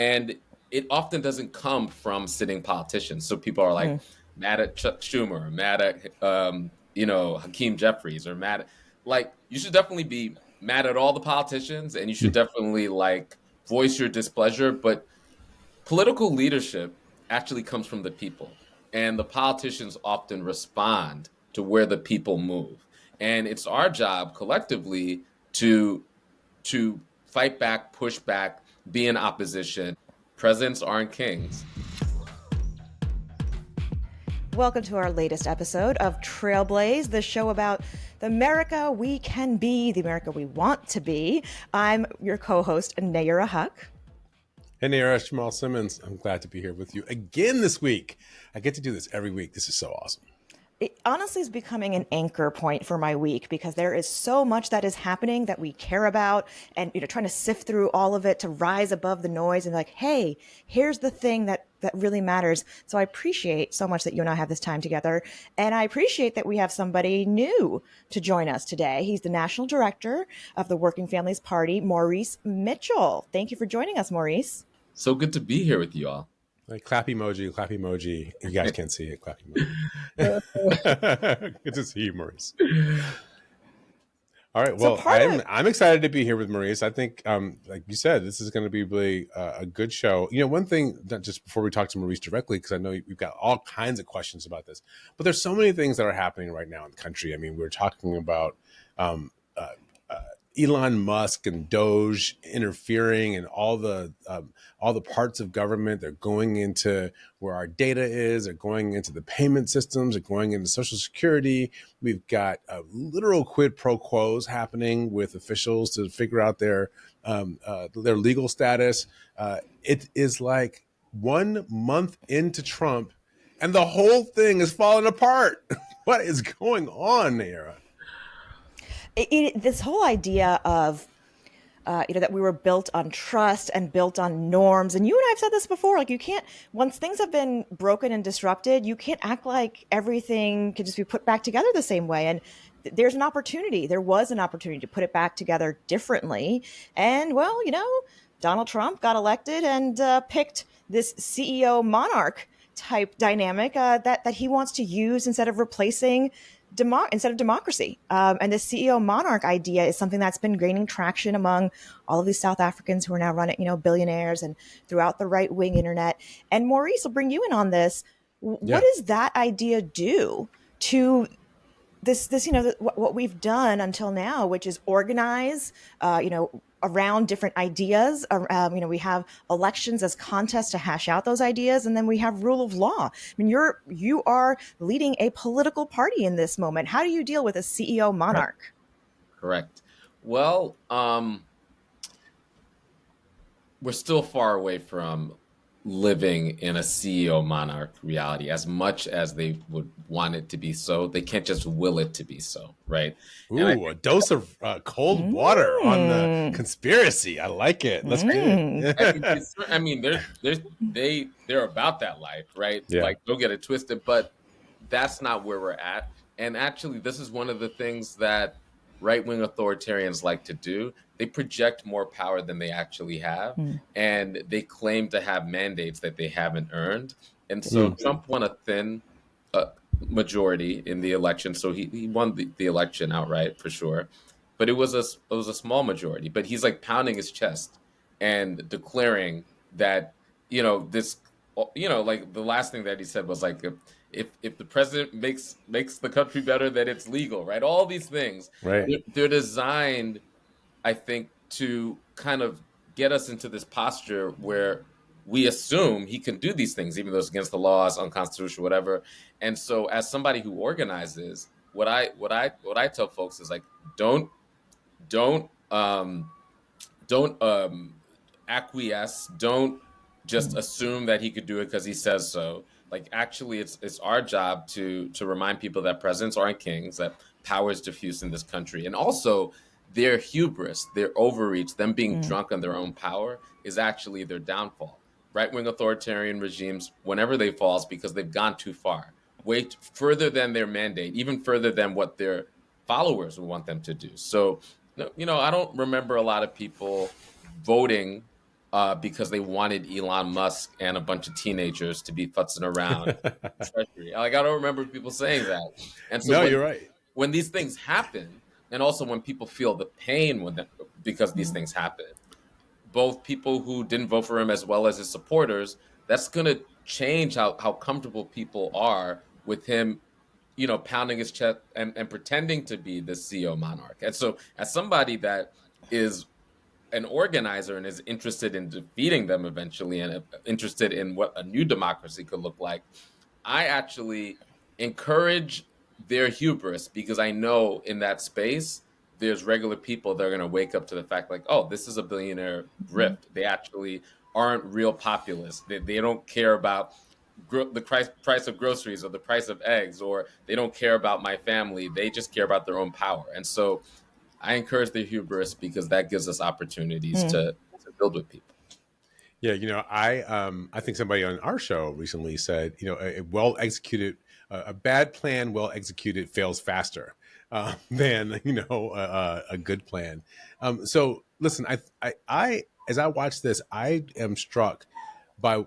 And it often doesn't come from sitting politicians. So people are like Mm. mad at Chuck Schumer, mad at Hakeem Jeffries, or mad at, like, you should definitely be mad at all the politicians, and you should definitely like voice your displeasure. But political leadership actually comes from the people, and the politicians often respond to where the people move. And it's our job collectively to fight back, push back, be in opposition. Presidents aren't kings. Welcome to our latest episode of Trailblaze, the show about the America we can be, the America we want to be. I'm your co-host, Nayyera Huck. Hey, Nayyera, Jamal Simmons. I'm glad to be here with you again this week. I get to do this every week. This is so awesome. It honestly is becoming an anchor point for my week because there is so much that is happening that we care about, and trying to sift through all of it to rise above the noise and like, hey, here's the thing that really matters. So I appreciate so much that you and I have this time together, and I appreciate that we have somebody new to join us today. He's the national director of the Working Families Party, Maurice Mitchell. Thank you for joining us, Maurice. So good to be here with you all. Like clap emoji, clap emoji. You guys can't see it. Clap emoji. Good to see you, Maurice. All right. Well, I'm excited to be here with Maurice. I think, like you said, this is going to be really a good show. One thing, that just before we talk to Maurice directly, because I know we've got all kinds of questions about this, but there's so many things that are happening right now in the country. I mean, we're talking about Elon Musk and Doge interfering, and all the parts of government. They're going into where our data is. They're going into the payment systems. They're going into Social Security. We've got literal quid pro quos happening with officials to figure out their legal status. It is like 1 month into Trump, and the whole thing is falling apart. What is going on, Nayyera? This whole idea of that we were built on trust and built on norms. And you and I have said this before, like, you can't, once things have been broken and disrupted, you can't act like everything can just be put back together the same way. And there was an opportunity to put it back together differently. And well, Donald Trump got elected and picked this CEO monarch type dynamic that he wants to use instead of replacing democracy. And the CEO monarch idea is something that's been gaining traction among all of these South Africans who are now running, billionaires, and throughout the right wing internet. And Maurice, will bring you in on this. What does that idea do to this, what we've done until now, which is organize, around different ideas. We have elections as contests to hash out those ideas, and then we have rule of law. I mean, you are leading a political party in this moment. How do you deal with a CEO monarch? Correct. Well, we're still far away from living in a CEO monarch reality. As much as they would want it to be so, they can't just will it to be so, right? Ooh, a dose of cold water on the conspiracy. I like it. That's good. I mean, they're about that life, right? Yeah. Like, don't get it twisted, but that's not where we're at. And actually, this is one of the things that right-wing authoritarians like to do. They project more power than they actually have, and they claim to have mandates that they haven't earned. And so Trump won a thin majority in the election, so he won the election outright for sure. But it was a small majority. But he's like pounding his chest and declaring that this like the last thing that he said was like, if the president makes the country better, that it's legal, right? All these things, right? They're designed, I think, to kind of get us into this posture where we assume he can do these things, even though it's against the laws, unconstitutional, whatever. And so, as somebody who organizes, what I tell folks is like, don't acquiesce, don't just assume that he could do it because he says so. Like, actually, it's our job to remind people that presidents aren't kings, that power is diffuse in this country. And also, their hubris, their overreach, them being drunk on their own power is actually their downfall. Right-wing authoritarian regimes, whenever they fall, is because they've gone too far, way further than their mandate, even further than what their followers would want them to do. So, I don't remember a lot of people voting because they wanted Elon Musk and a bunch of teenagers to be futzing around the treasury. Like, I don't remember people saying that. And so No, you're right. when these things happen, and also when people feel the pain because these things happen, both people who didn't vote for him as well as his supporters, that's going to change how comfortable people are with him, pounding his chest and pretending to be the CEO monarch. And so as somebody that is an organizer and is interested in defeating them eventually and interested in what a new democracy could look like, I actually encourage their hubris, because I know in that space there's regular people that are going to wake up to the fact like, oh, this is a billionaire grift. They actually aren't real populists. They don't care about the price of groceries or the price of eggs, or they don't care about my family. They just care about their own power. And so I encourage the hubris, because that gives us opportunities to build with people. Yeah, I think somebody on our show recently said, a bad plan well executed fails faster than a good plan. So listen, I as I watch this, I am struck by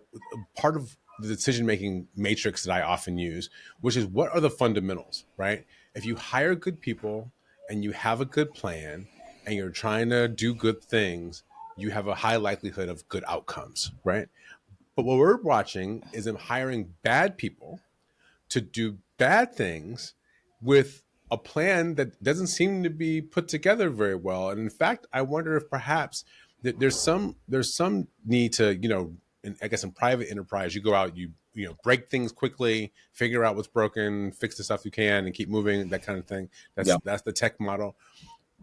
part of the decision making matrix that I often use, which is what are the fundamentals, right? If you hire good people and you have a good plan and you're trying to do good things, you have a high likelihood of good outcomes, right? But what we're watching is them hiring bad people to do bad things with a plan that doesn't seem to be put together very well. And in fact, I wonder if perhaps that there's some need to, I guess in private enterprise, you go out, you break things quickly, figure out what's broken, fix the stuff you can, and keep moving, that kind of thing. That's the tech model.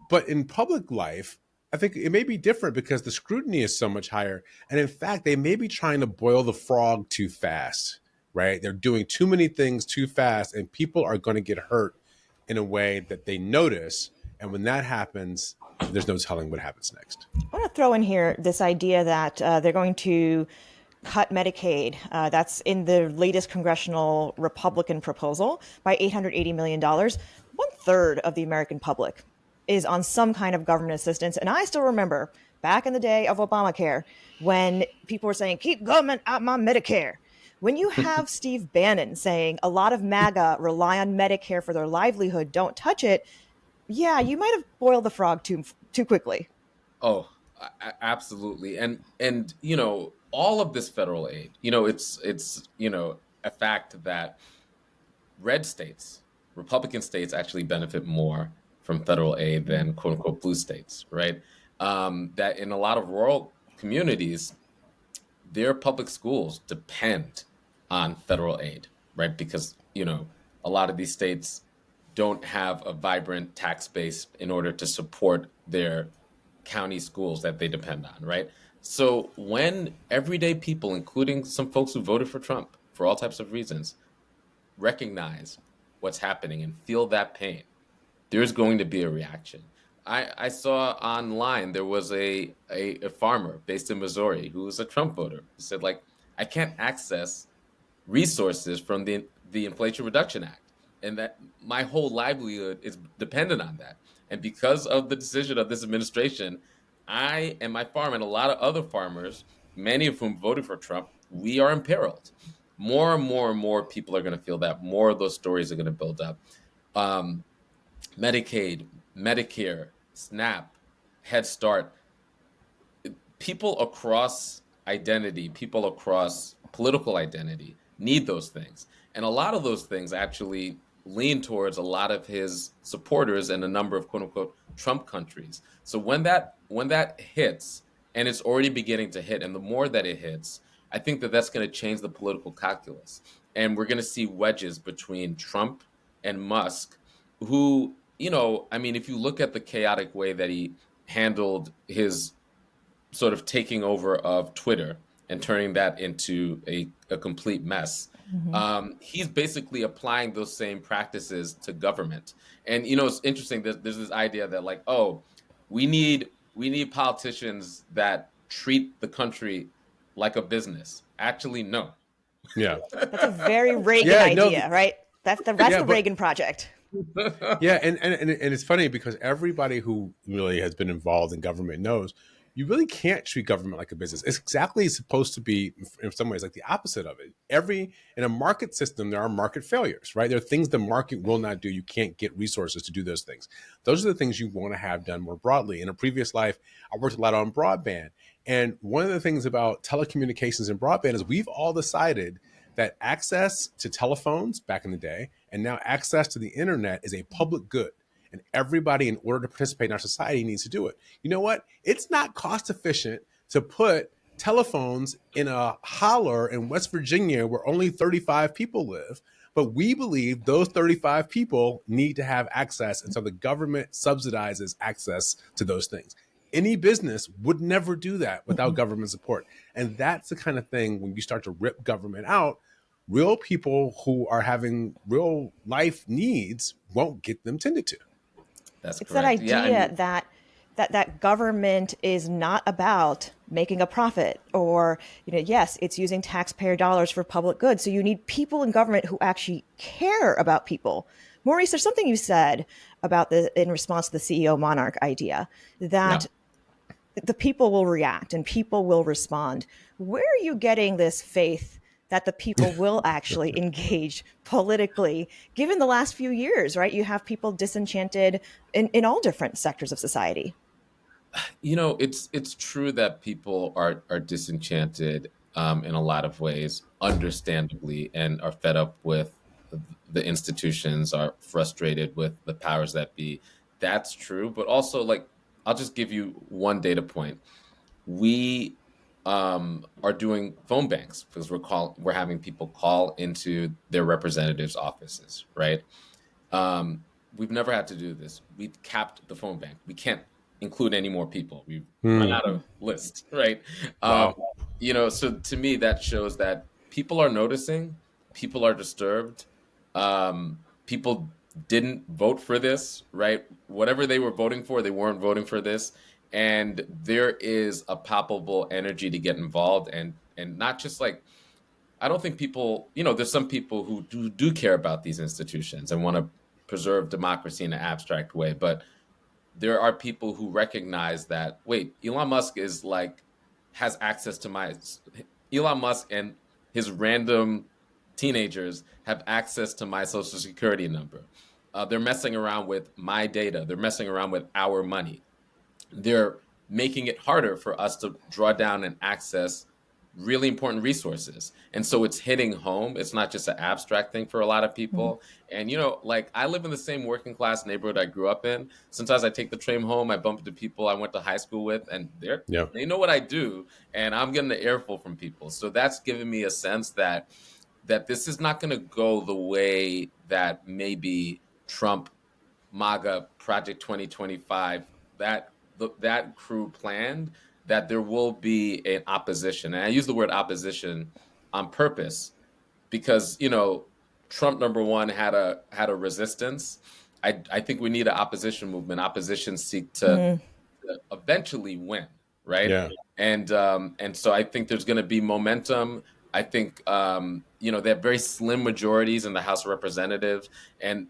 But in public life, I think it may be different because the scrutiny is so much higher. And in fact, they may be trying to boil the frog too fast, right? They're doing too many things too fast, and people are going to get hurt in a way that they notice. And when that happens, there's no telling what happens next. I want to throw in here this idea that they're going to cut Medicaid. That's in the latest congressional Republican proposal by $880 million. 1/3 of the American public is on some kind of government assistance. And I still remember back in the day of Obamacare when people were saying, keep government out my Medicare. When you have Steve Bannon saying a lot of MAGA rely on Medicare for their livelihood, don't touch it. Yeah, you might have boiled the frog too quickly. Oh, absolutely. And all of this federal aid, it's a fact that red states, Republican states, actually benefit more from federal aid than quote unquote blue states, right? That in a lot of rural communities, their public schools depend on federal aid, right? Because, a lot of these states don't have a vibrant tax base in order to support their county schools that they depend on, right? So when everyday people, including some folks who voted for Trump for all types of reasons, recognize what's happening and feel that pain, there's going to be a reaction. I saw online there was a farmer based in Missouri who was a Trump voter who said, like, I can't access resources from the Inflation Reduction Act, and that my whole livelihood is dependent on that. And because of the decision of this administration, I and my farm and a lot of other farmers, many of whom voted for Trump, we are imperiled. More and more and more people are going to feel that. More of those stories are going to build up. Medicaid, Medicare, SNAP, Head Start, people across identity, people across political identity need those things. And a lot of those things actually lean towards a lot of his supporters in a number of quote unquote Trump countries. So when that hits, and it's already beginning to hit, and the more that it hits, I think that that's going to change the political calculus. And we're going to see wedges between Trump and Musk, who, if you look at the chaotic way that he handled his sort of taking over of Twitter and turning that into a complete mess, he's basically applying those same practices to government. And, it's interesting, there's this idea that like, oh, we need politicians that treat the country like a business. Actually, no. Yeah. That's a very Reagan idea, right? That's the Reagan project. Yeah, and it's funny because everybody who really has been involved in government knows you really can't treat government like a business. It's exactly supposed to be, in some ways, like the opposite of it. In a market system, there are market failures, right? There are things the market will not do. You can't get resources to do those things. Those are the things you want to have done more broadly. In a previous life, I worked a lot on broadband. And one of the things about telecommunications and broadband is we've all decided that access to telephones back in the day and now access to the internet is a public good. And everybody, in order to participate in our society, needs to do it. You know what? It's not cost efficient to put telephones in a holler in West Virginia where only 35 people live. But we believe those 35 people need to have access. And so the government subsidizes access to those things. Any business would never do that without government support. And that's the kind of thing when you start to rip government out, real people who are having real life needs won't get them tended to. That's It's correct. that idea that government is not about making a profit, or, yes, it's using taxpayer dollars for public good. So you need people in government who actually care about people. Maurice, there's something you said about in response to the CEO monarch idea, that the people will react and people will respond. Where are you getting this faith that the people will actually engage politically, given the last few years, right? You have people disenchanted in all different sectors of society. It's true that people are disenchanted in a lot of ways, understandably, and are fed up with the institutions, are frustrated with the powers that be. That's true. But also, like, I'll just give you one data point. We are doing phone banks because we're having people call into their representatives' offices, right? We've never had to do this. We've capped the phone bank. We can't include any more people. We've run out of list, right? Wow. So to me, that shows that people are noticing, people are disturbed, people didn't vote for this, right? Whatever they were voting for, they weren't voting for this. And there is a palpable energy to get involved, and not just like, I don't think people, there's some people who do care about these institutions and want to preserve democracy in an abstract way, but there are people who recognize that, wait, has access to Elon Musk and his random teenagers have access to my social security number. They're messing around with my data. They're messing around with our money. They're making it harder for us to draw down and access really important resources. And so it's hitting home. It's not just an abstract thing for a lot of people. And, like, I live in the same working class neighborhood I grew up in. Sometimes I take the train home, I bump into people I went to high school with, and they know what I do, and I'm getting the earful from people. So that's given me a sense that this is not going to go the way that maybe Trump, MAGA, Project 2025, that crew planned, that there will be an opposition. And I use the word opposition on purpose because, Trump, number one, had a resistance. I think we need an opposition movement. Opposition seek to eventually win, right? Yeah. And so I think there's going to be momentum. I think they have very slim majorities in the House of Representatives, and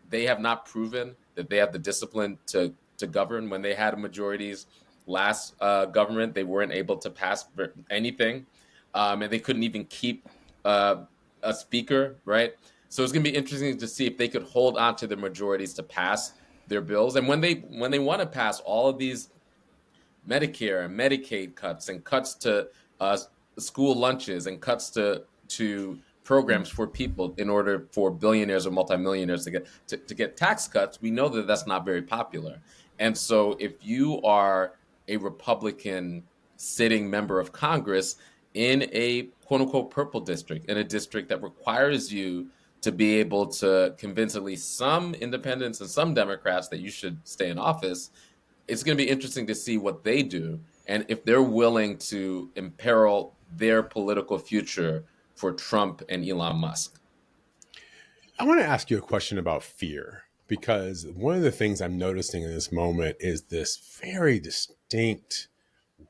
they have not proven that they have the discipline to govern. When they had majorities last government, they weren't able to pass anything, and they couldn't even keep a speaker, right? So it's going to be interesting to see if they could hold on to the majorities to pass their bills. And when they want to pass all of these Medicare and Medicaid cuts and cuts to school lunches and cuts to programs for people in order for billionaires or multimillionaires to get tax cuts, we know that that's not very popular. And so if you are a Republican sitting member of Congress in a quote unquote purple district, in a district that requires you to be able to convince at least some independents and some Democrats that you should stay in office, it's going to be interesting to see what they do and if they're willing to imperil their political future for Trump and Elon Musk. I want to ask you a question about fear, because one of the things I'm noticing in this moment is this very distinct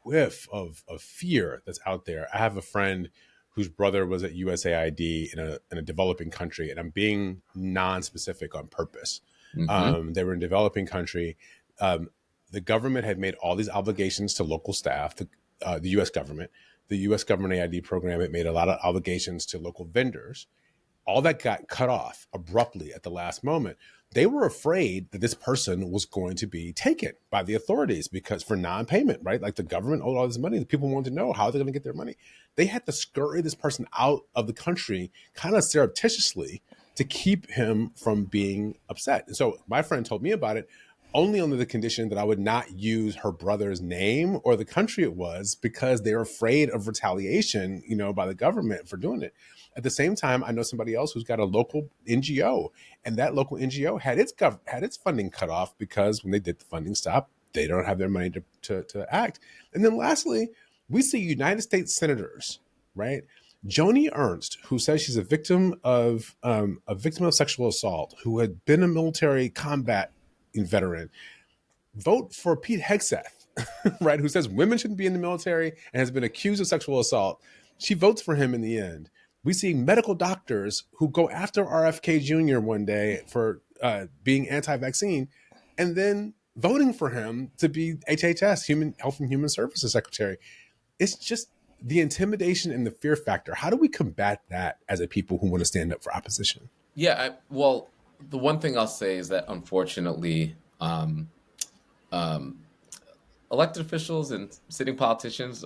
whiff of fear that's out there. I have a friend whose brother was at USAID in a developing country, and I'm being non-specific on purpose. They were in a developing country. the government had made all these obligations to local staff, the U.S. government. The U.S. government AID program, it made a lot of obligations to local vendors. All that got cut off abruptly at the last moment. They were afraid that this person was going to be taken by the authorities because for non-payment, right? Like the government owed all this money. The people wanted to know how they're going to get their money. They had to scurry this person out of the country kind of surreptitiously to keep him from being upset. And so my friend told me about it only under the condition that I would not use her brother's name or the country it was because they're afraid of retaliation, by the government for doing it. At the same time, I know somebody else who's got a local NGO, and that local NGO had its funding cut off because when they did the funding stop, they don't have their money to act. And then lastly, we see United States senators, right? Joni Ernst, who says she's a victim of sexual assault, who had been a military combat veteran, vote for Pete Hegseth, right? Who says women shouldn't be in the military and has been accused of sexual assault. She votes for him in the end. We see medical doctors who go after RFK Jr. one day for being anti-vaccine and then voting for him to be HHS, Human Health and Human Services Secretary. It's just the intimidation and the fear factor. How do we combat that as a people who want to stand up for opposition? Yeah, well, the one thing I'll say is that unfortunately, elected officials and sitting politicians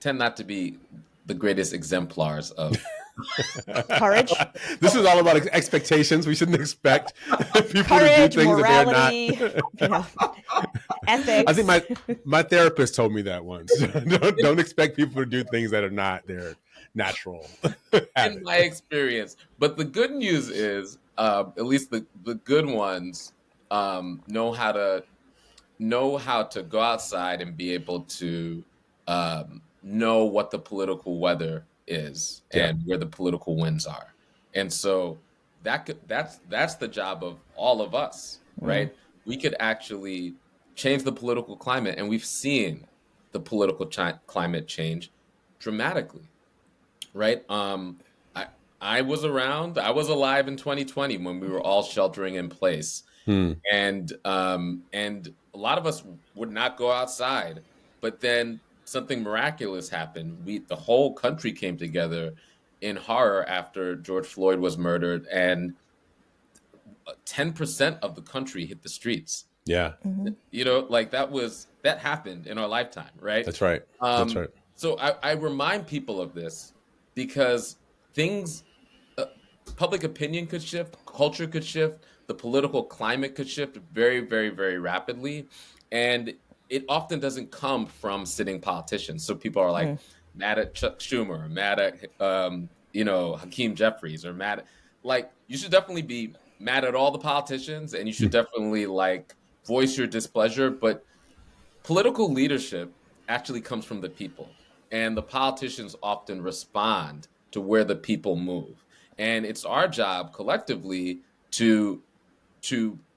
tend not to be the greatest exemplars of courage. This is all about expectations. We shouldn't expect people courage, to do things morality, that they're not. Ethics. I think my therapist told me that once. Don't expect people to do things that are not their natural. In my experience. But the good news is, at least the good ones know how to go outside and be able to know what the political weather is and where the political winds are. And so that's the job of all of us, right? We could actually change the political climate, and we've seen the political climate change dramatically, right? I was around, I was alive in 2020 when we were all sheltering in place. And a lot of us would not go outside, but then something miraculous happened. The whole country came together in horror after George Floyd was murdered, and 10% of the country hit the streets. Yeah. That happened in our lifetime, right? That's right. That's right. So I remind people of this because public opinion could shift, culture could shift, the political climate could shift very, very, very rapidly. And it often doesn't come from sitting politicians. So people are like mad at Chuck Schumer, mad at Hakeem Jeffries, or mad at, you should definitely be mad at all the politicians, and you should definitely voice your displeasure. But political leadership actually comes from the people, and the politicians often respond to where the people move. And it's our job collectively to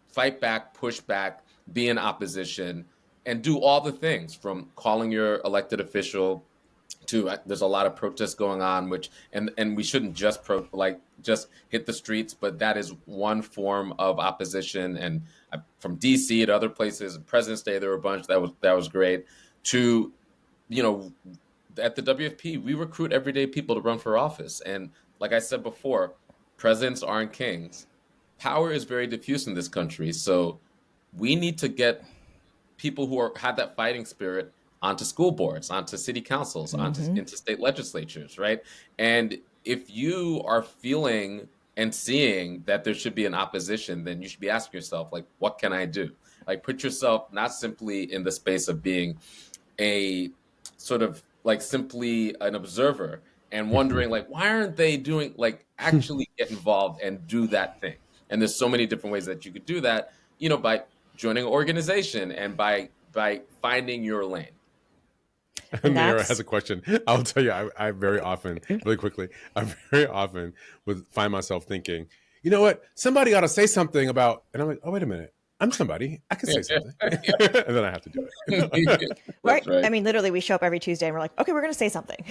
fight back, push back, be in opposition, and do all the things from calling your elected official to there's a lot of protests going on, and we shouldn't just just hit the streets, but that is one form of opposition. And from DC to other places, President's Day, there were a bunch that was great. To at the WFP, we recruit everyday people to run for office, and like I said before, presidents aren't kings. Power is very diffuse in this country, so we need to get people who have that fighting spirit onto school boards, onto city councils, into state legislatures, right? And if you are feeling and seeing that there should be an opposition, then you should be asking yourself, what can I do? Put yourself not simply in the space of being a sort of simply an observer and wondering, why aren't they doing, actually get involved and do that thing? And there's so many different ways that you could do that, by joining an organization and by finding your lane. Nayyera has a question. I'll tell you, I very often, really quickly, I very often would find myself thinking, you know what, somebody ought to say something about, and I'm like, oh, wait a minute, I'm somebody, I can say something. And then I have to do it. Right. I mean, literally, we show up every Tuesday and we're like, okay, we're going to say something.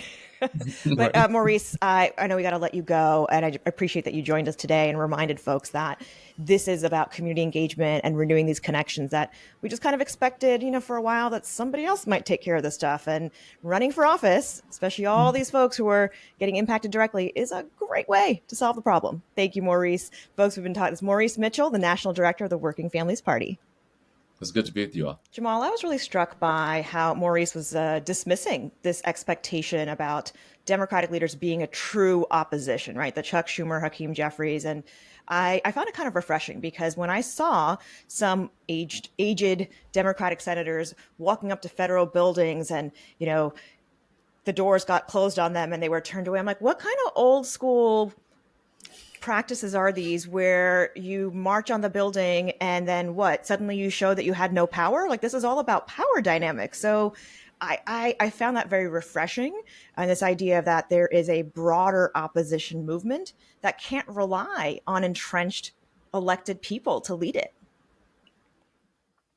But Maurice, I know we got to let you go, and I appreciate that you joined us today and reminded folks that this is about community engagement and renewing these connections that we just kind of expected, for a while that somebody else might take care of this stuff. And running for office, especially all these folks who are getting impacted directly, is a great way to solve the problem. Thank you, Maurice. Folks, we've been talking. It's Maurice Mitchell, the National Director of the Working Families Party. It's good to be with you all. Jamal, I was really struck by how Maurice was dismissing this expectation about Democratic leaders being a true opposition, right? The Chuck Schumer, Hakeem Jeffries. And I found it kind of refreshing because when I saw some aged Democratic senators walking up to federal buildings and, the doors got closed on them and they were turned away, I'm like, what kind of old school practices are these where you march on the building and then what? Suddenly you show that you had no power? Like, this is all about power dynamics. So I found that very refreshing. And this idea that there is a broader opposition movement that can't rely on entrenched elected people to lead it.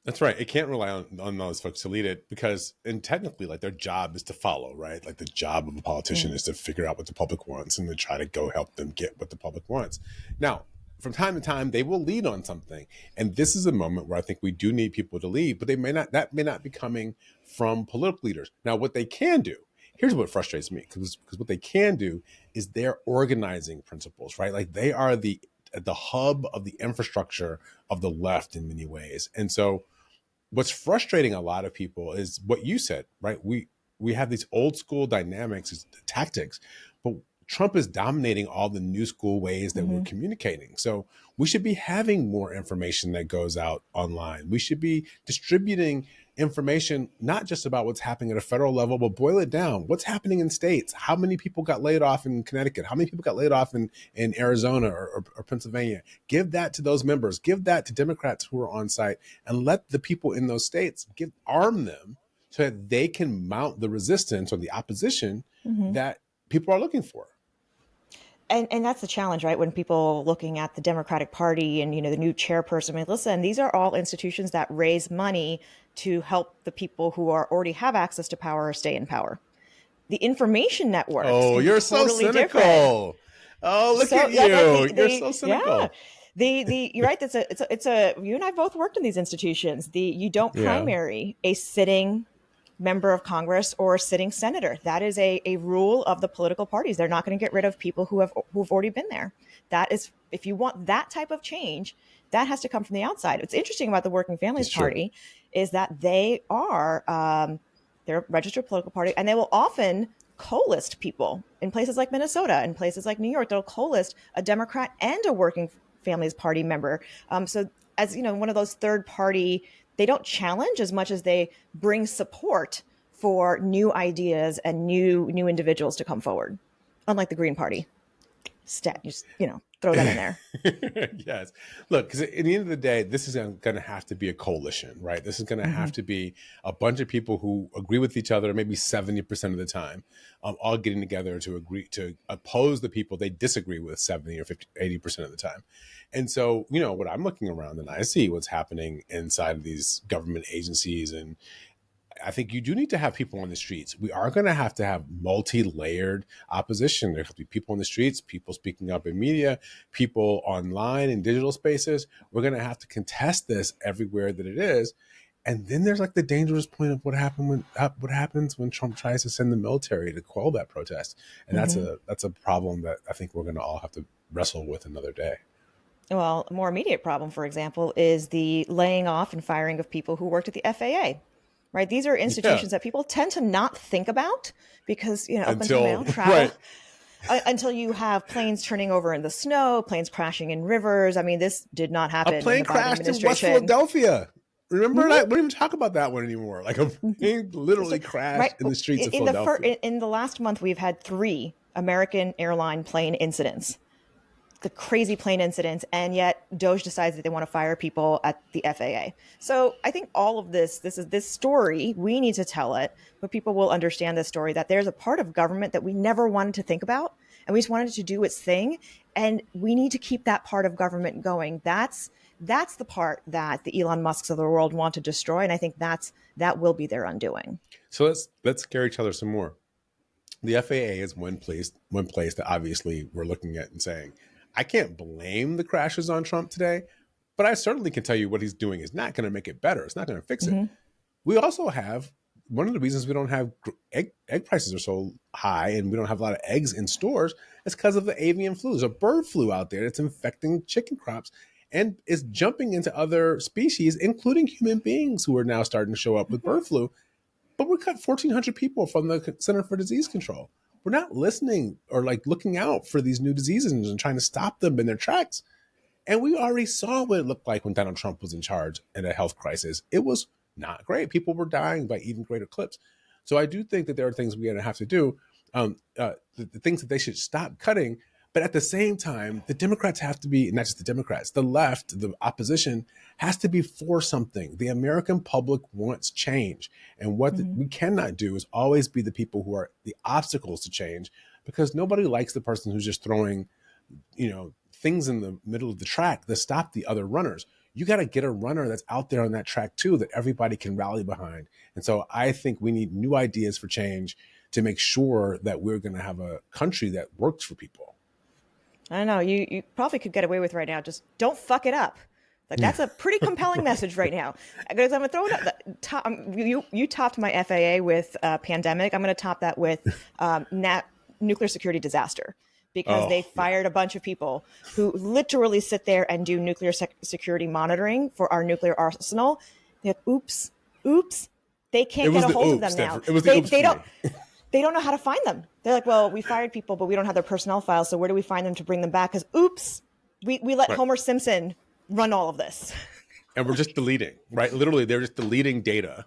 That's right. It can't rely on those folks to lead it because, and technically, like, their job is to follow, right? Like, the job of a politician is to figure out what the public wants and to try to go help them get what the public wants. Now, from time to time, they will lead on something. And this is a moment where I think we do need people to lead, but that may not be coming from political leaders. Now, what they can do, here's what frustrates me, because what they can do is their organizing principles, right? Like, they are the hub of the infrastructure of the left in many ways. And so what's frustrating a lot of people is what you said, right? We have these old school dynamics, tactics, but Trump is dominating all the new school ways that we're communicating. So we should be having more information that goes out online. We should be distributing information, not just about what's happening at a federal level, but boil it down. What's happening in states? How many people got laid off in Connecticut? How many people got laid off in Arizona or Pennsylvania? Give that to those members. Give that to Democrats who are on site, and let the people in those states arm them so that they can mount the resistance or the opposition that people are looking for. And that's the challenge, right? When people looking at the Democratic Party and, the new chairperson, I mean, listen, these are all institutions that raise money to help the people who already have access to power or stay in power. The information networks. Oh, you're so cynical. Different. Oh, look at you. You're so cynical. Yeah. You're right. It's a, you and I both worked in these institutions. You don't primary a sitting member of Congress or a sitting senator. That is a rule of the political parties. They're not going to get rid of people who've already been there. That is, if you want that type of change, that has to come from the outside. What's interesting about the Working Families Party is that they are they're a registered political party, and they will often co-list people in places like Minnesota and places like New York. They'll co-list a Democrat and a Working Families Party member. So as one of those third party, they don't challenge as much as they bring support for new ideas and new individuals to come forward. Unlike the Green Party. Just, throw that in there. Yes. Look, because at the end of the day, this is going to have to be a coalition, right? This is going to have to be a bunch of people who agree with each other, maybe 70% of the time, all getting together to agree to oppose the people they disagree with 70 or 50, 80% of the time. And so, what I'm looking around and I see what's happening inside of these government agencies, and I think you do need to have people on the streets. We are going to have multi-layered opposition. There have to be people on the streets, people speaking up in media, people online in digital spaces. We're going to have to contest this everywhere that it is. And then there's like the dangerous point of what happens when Trump tries to send the military to quell that protest. And that's a problem that I think we're going to all have to wrestle with another day. Well, a more immediate problem, for example, is the laying off and firing of people who worked at the FAA. Right. These are institutions that people tend to not think about because, up until now, travel, until you have planes turning over in the snow, planes crashing in rivers. I mean, this did not happen. A plane crashed in West Philadelphia. Remember that? We don't even talk about that one anymore. Like a plane literally crashed in the streets of Philadelphia. In the last month, we've had 3 American airline plane incidents. The crazy plane incidents, and yet DOJ decides that they want to fire people at the FAA. So I think all of this story, we need to tell it, but people will understand this story, that there's a part of government that we never wanted to think about, and we just wanted it to do its thing, and we need to keep that part of government going. That's the part that the Elon Musks of the world want to destroy, and I think that will be their undoing. So let's scare each other some more. The FAA is one place that obviously we're looking at and saying, I can't blame the crashes on Trump today, but I certainly can tell you what he's doing is not going to make it better. It's not going to fix it. We also have one of the reasons we don't have egg prices are so high and we don't have a lot of eggs in stores is because of the avian flu. There's a bird flu out there that's infecting chicken crops and is jumping into other species, including human beings who are now starting to show up with bird flu. But we cut 1,400 people from the Center for Disease Control. We're not listening or like looking out for these new diseases and trying to stop them in their tracks. And we already saw what it looked like when Donald Trump was in charge in a health crisis. It was not great. People were dying by even greater clips. So I do think that there are things we're going to have to do, the things that they should stop cutting. But at the same time, the Democrats have to be, not just the Democrats, the left, the opposition has to be for something. The American public wants change. And what we cannot do is always be the people who are the obstacles to change, because nobody likes the person who's just throwing, things in the middle of the track that stop the other runners. You got to get a runner that's out there on that track too, that everybody can rally behind. And so I think we need new ideas for change to make sure that we're going to have a country that works for people. I don't know. You probably could get away with right now. Just don't fuck it up. Like that's a pretty compelling message right now. Because I'm going to throw it up. You topped my FAA with pandemic. I'm going to top that with nuclear security disaster. Because they fired a bunch of people who literally sit there and do nuclear security monitoring for our nuclear arsenal. They're like, oops. They can't get a hold of them now. They don't know how to find them. They're like, well, we fired people, but we don't have their personnel files. So where do we find them to bring them back? Because oops, we let Homer Simpson run all of this. And we're just deleting, right? Literally, they're just deleting data.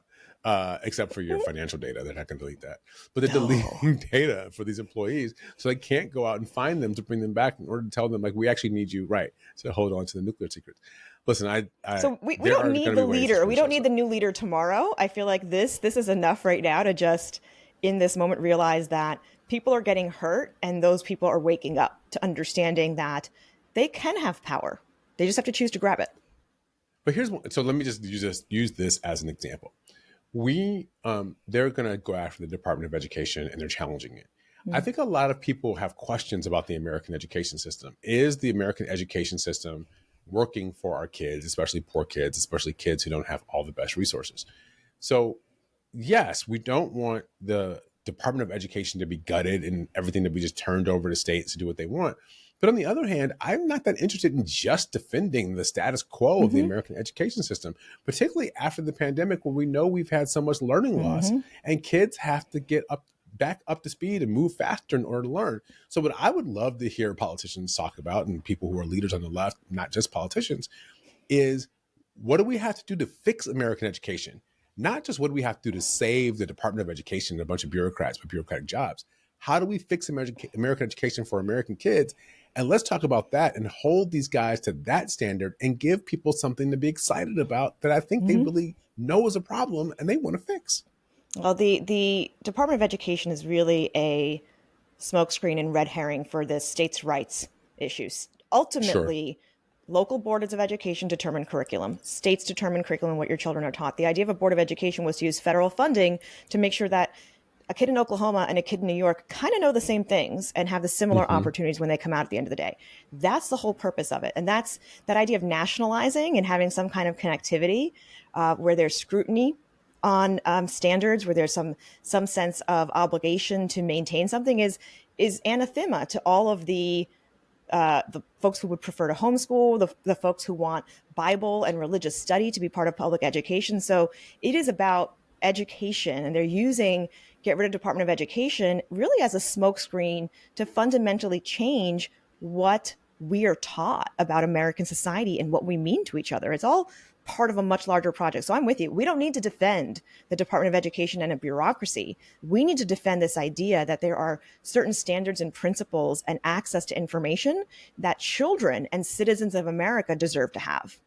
Except for your financial data, they're not going to delete that. But they're deleting data for these employees, so they can't go out and find them to bring them back in order to tell them, like, we actually need you, right, to hold on to the nuclear secrets. Listen, so we don't need the leader. We don't need the new leader tomorrow. I feel like this is enough right now to just, in this moment, realize that people are getting hurt, and those people are waking up to understanding that they can have power. They just have to choose to grab it. But so let me just use this as an example. They're going to go after the Department of Education and they're challenging it. I think a lot of people have questions about the American education system. Is the American education system working for our kids, especially poor kids, especially kids who don't have all the best resources? So yes, we don't want the Department of Education to be gutted and everything to be just turned over to states to do what they want. But on the other hand, I'm not that interested in just defending the status quo of the American education system, particularly after the pandemic, where we know we've had so much learning loss and kids have to get back up to speed and move faster in order to learn. So what I would love to hear politicians talk about, and people who are leaders on the left, not just politicians, is what do we have to do to fix American education? Not just what do we have to do to save the Department of Education and a bunch of bureaucrats with bureaucratic jobs. How do we fix American education for American kids? And let's talk about that and hold these guys to that standard and give people something to be excited about that I think they really know is a problem and they want to fix. Well, the Department of Education is really a smokescreen and red herring for the states' rights issues. Ultimately, local boards of education determine curriculum. States determine curriculum, what your children are taught. The idea of a board of education was to use federal funding to make sure that a kid in Oklahoma and a kid in New York kind of know the same things and have the similar opportunities when they come out at the end of the day. That's the whole purpose of it. And that's that idea of nationalizing and having some kind of connectivity where there's scrutiny on standards, where there's some sense of obligation to maintain something is anathema to all of the folks who would prefer to homeschool, the folks who want Bible and religious study to be part of public education. So it is about education, and they're using get rid of Department of Education really as a smokescreen to fundamentally change what we are taught about American society and what we mean to each other. It's all part of a much larger project. So I'm with you. We don't need to defend the Department of Education and a bureaucracy. We need to defend this idea that there are certain standards and principles and access to information that children and citizens of America deserve to have.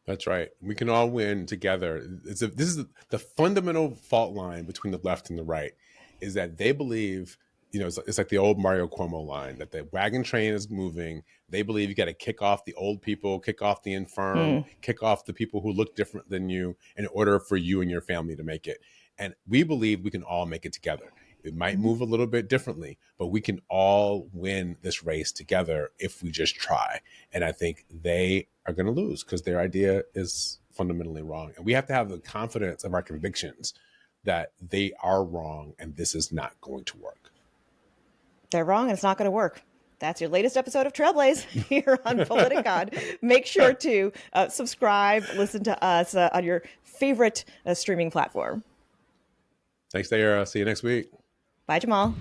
That's right. We can all win together. This is the fundamental fault line between the left and the right, is that they believe, it's like the old Mario Cuomo line, that the wagon train is moving. They believe you got to kick off the old people, kick off the infirm, kick off the people who look different than you in order for you and your family to make it. And we believe we can all make it together. It might move a little bit differently, but we can all win this race together if we just try. And I think they are going to lose because their idea is fundamentally wrong. And we have to have the confidence of our convictions that they are wrong and this is not going to work. They're wrong and it's not going to work. That's your latest episode of Trailblaze here on Politicon. Make sure to subscribe, listen to us on your favorite streaming platform. Thanks, Nayyera. See you next week. Bye, Jamal.